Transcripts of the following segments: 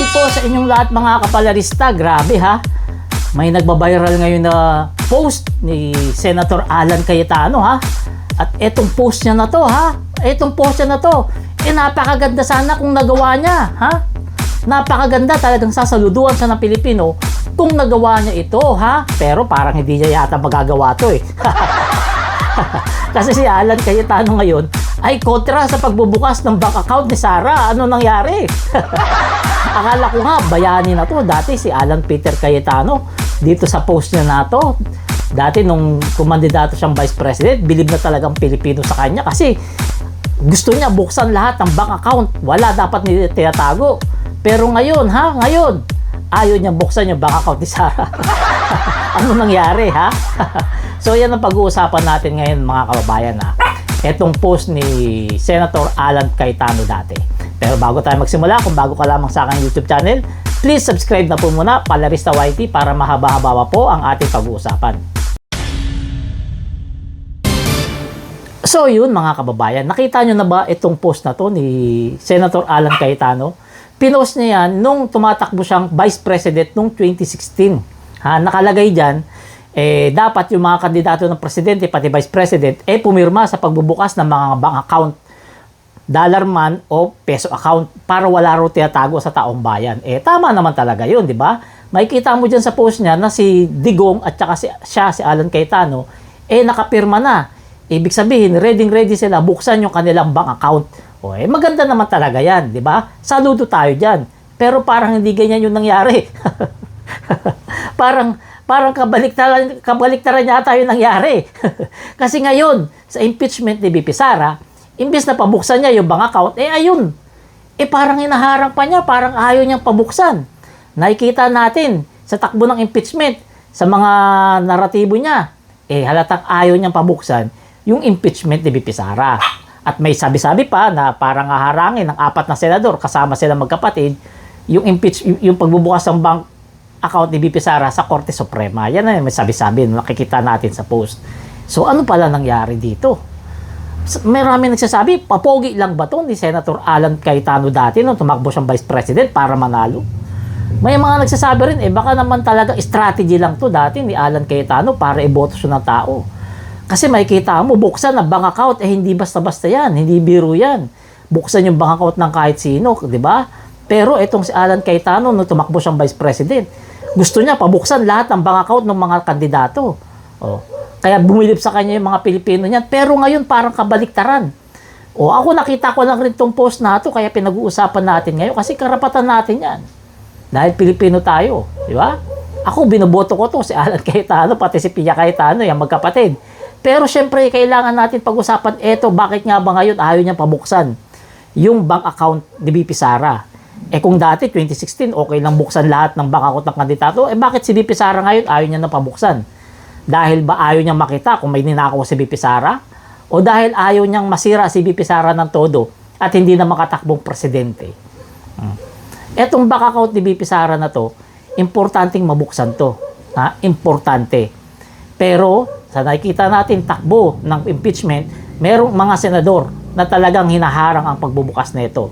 morning po sa inyong lahat mga kapalarista. Grabe ha. May nagbabiral ngayon na post ni Senator Alan Cayetano ha. At etong post niya na to ha. Etong post niya na to. Napakaganda sana kung nagawa niya ha. Napakaganda, talagang sasaluduan siya ng Pilipino kung nagawa niya ito ha. Pero parang hindi niya yata magagawa to eh. Kasi si Alan Cayetano ngayon ay kontra sa pagbubukas ng bank account ni Sara. Ano nangyari? Akala ko nga bayani na to. Dati si Alan Peter Cayetano dito sa post niya na to. Dati nung kumandidato siyang Vice President, bilib na talagang Pilipino sa kanya kasi gusto niya buksan lahat ng bank account. Wala dapat tinatago. Pero ngayon ha, ngayon ayaw niya buksan yung bank account ni Sara. Ano nangyari ha? So yan ang pag-uusapan natin ngayon mga kababayan ha. Etong post ni Senator Alan Cayetano dati. Pero bago tayo magsimula, kung bago ka lamang sa aking YouTube channel, please subscribe na po muna, Palarista YT, para mahaba-haba po ang ating pag-uusapan. So yun mga kababayan, nakita nyo na ba itong post na to ni Senator Alan Cayetano? Pinost niya yan nung tumatakbo siyang Vice President noong 2016. Ha, nakalagay dyan, dapat yung mga kandidato ng presidente pati Vice President pumirma sa pagbubukas ng mga bank account, dollar man o peso account, para wala raw tinatago sa taong bayan. Tama naman talaga yun, di ba? Makikita mo dyan sa post niya na si Digong at saka si Alan Cayetano nakapirma na. Ibig sabihin, ready sila buksan yung kanilang bank account. Maganda naman talaga yan, di ba? Saludo tayo dyan. Pero parang hindi ganyan yung nangyari. parang kabaliktaran yata yung nangyari. Kasi ngayon, sa impeachment ni VP Sara, imbes na pabuksan niya yung bank account, ayun. Parang hinaharang pa niya, parang ayaw niyang pabuksan. Nakikita natin sa takbo ng impeachment, sa mga naratibo niya, halatang ayaw niyang pabuksan yung impeachment ni VP Sara. At may sabi-sabi pa na parang haharangin ng 4 na senador, kasama sila magkapatid, yung pagbubukas ng bank account ni VP Sara sa Korte Suprema. Yan na may sabi-sabi, nakikita natin sa post. So ano pala nangyari dito? Marami nagsasabi, papogi lang ba ito ni Senator Alan Cayetano dati nung tumakbo siyang Vice President para manalo? May mga nagsasabi rin, baka naman talaga strategy lang to dati ni Alan Cayetano para iboto siya ng tao. Kasi makikita mo, buksan ang bank account, hindi basta-basta yan, hindi biro yan. Buksan yung bank account ng kahit sino, di ba? Pero itong si Alan Cayetano nung tumakbo siyang Vice President, gusto niya pabuksan lahat ng bank account ng mga kandidato. Kaya bumilib sa kanya yung mga Pilipino niyan. Pero ngayon parang kabaliktaran. Ako nakita ko lang rin itong post na ito, kaya pinag-uusapan natin ngayon kasi karapatan natin yan. Dahil Pilipino tayo, di ba? Ako binoboto ko to si Alan Cayetano, pati si Pia Cayetano, yung magkapatid. Pero syempre kailangan natin pag-usapan bakit nga ba ngayon ayaw niyang pabuksan yung bank account ni VP Sara. Kung dati 2016 okay lang buksan lahat ng bank account ng kandidato, bakit si VP Sara ngayon ayaw niya na pabuksan? Dahil ba ayaw niyang makita kung may ninakaw si VP Sara? O dahil ayaw niyang masira si VP Sara ng todo at hindi na makatakbong presidente? Etong bank account ni VP Sara na to, importanteng mabuksan to. Importante. Pero sa nakikita natin takbo ng impeachment, merong mga senador na talagang hinaharang ang pagbubukas nito.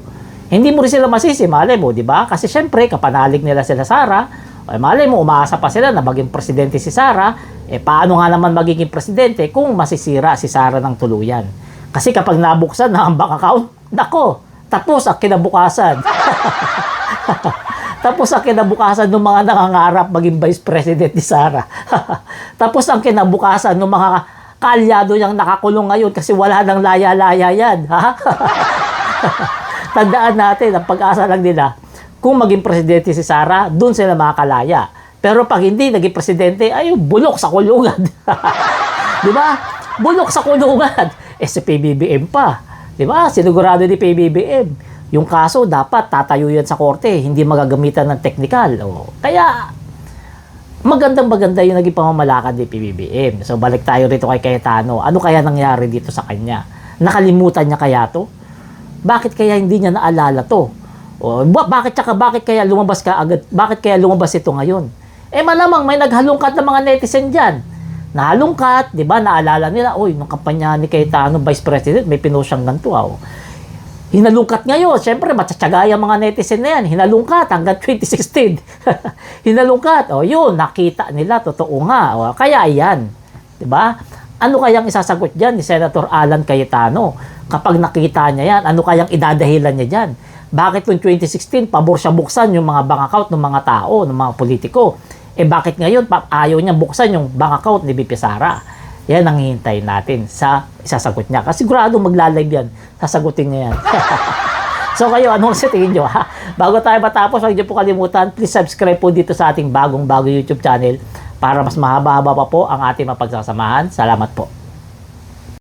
Hindi mo rin sila masisi, malay mo, di ba? Kasi syempre, kapanalig nila sila Sara, malay mo, umaasa pa sila na maging presidente si Sara, paano nga naman magiging presidente kung masisira si Sara ng tuluyan? Kasi kapag nabuksan na ang bank account, nako, tapos ang kinabukasan. Tapos ang kinabukasan ng mga nangangarap maging Vice President ni Sara. Tapos ang kinabukasan ng mga kaalyado niyang nakakulong ngayon kasi wala nang laya-laya yan. Tandaan natin, ang pag-asa lang nila, kung maging presidente si Sara, dun sila makakalaya. Pero pag hindi naging presidente, bulok sa kulungan. Di ba? Bulok sa kulungan. Si PBBM pa. Di ba? Sinigurado ni PBBM. Yung kaso, dapat tatayo yan sa korte, hindi magagamitan ng technical. Kaya, maganda yung naging pamamalakad ni PBBM. So, balik tayo rito kay Cayetano. Ano kaya nangyari dito sa kanya? Nakalimutan niya kaya to? Bakit kaya hindi niya naalala to? Bakit kaya lumabas ka agad? Bakit kaya lumabas ito ngayon? Malamang may naghalungkat ng mga netizen dyan. Nahalungkat, di ba? Naalala nila, nung kampanya ni Cayetano, Vice President, may pinost siyang ganito. Hinalungkat ngayon. Siyempre, matsatsaga yung mga netizen na yan. Hinalungkat hanggang 2016. Hinalungkat. O, yun, nakita nila. Totoo nga. O, kaya yan. Diba? Ano kayang isasagot dyan ni Senator Alan Cayetano? Kapag nakita niya yan, ano kayang idadahilan niya dyan? Bakit noong 2016, pabor siya buksan yung mga bank account ng mga tao, ng mga politiko? Bakit ngayon, ayaw niya buksan yung bank account ni VP Sara? Yan ang hihintayin natin sa isasagot niya. Kasi sigurado magla-live yan. Sasagutin niya yan. So kayo, anong sa tingin nyo? Ha? Bago tayo matapos, huwag niyo po kalimutan, please subscribe po dito sa ating bagong YouTube channel para mas mahaba-haba pa po ang ating mapagsasamahan. Salamat po.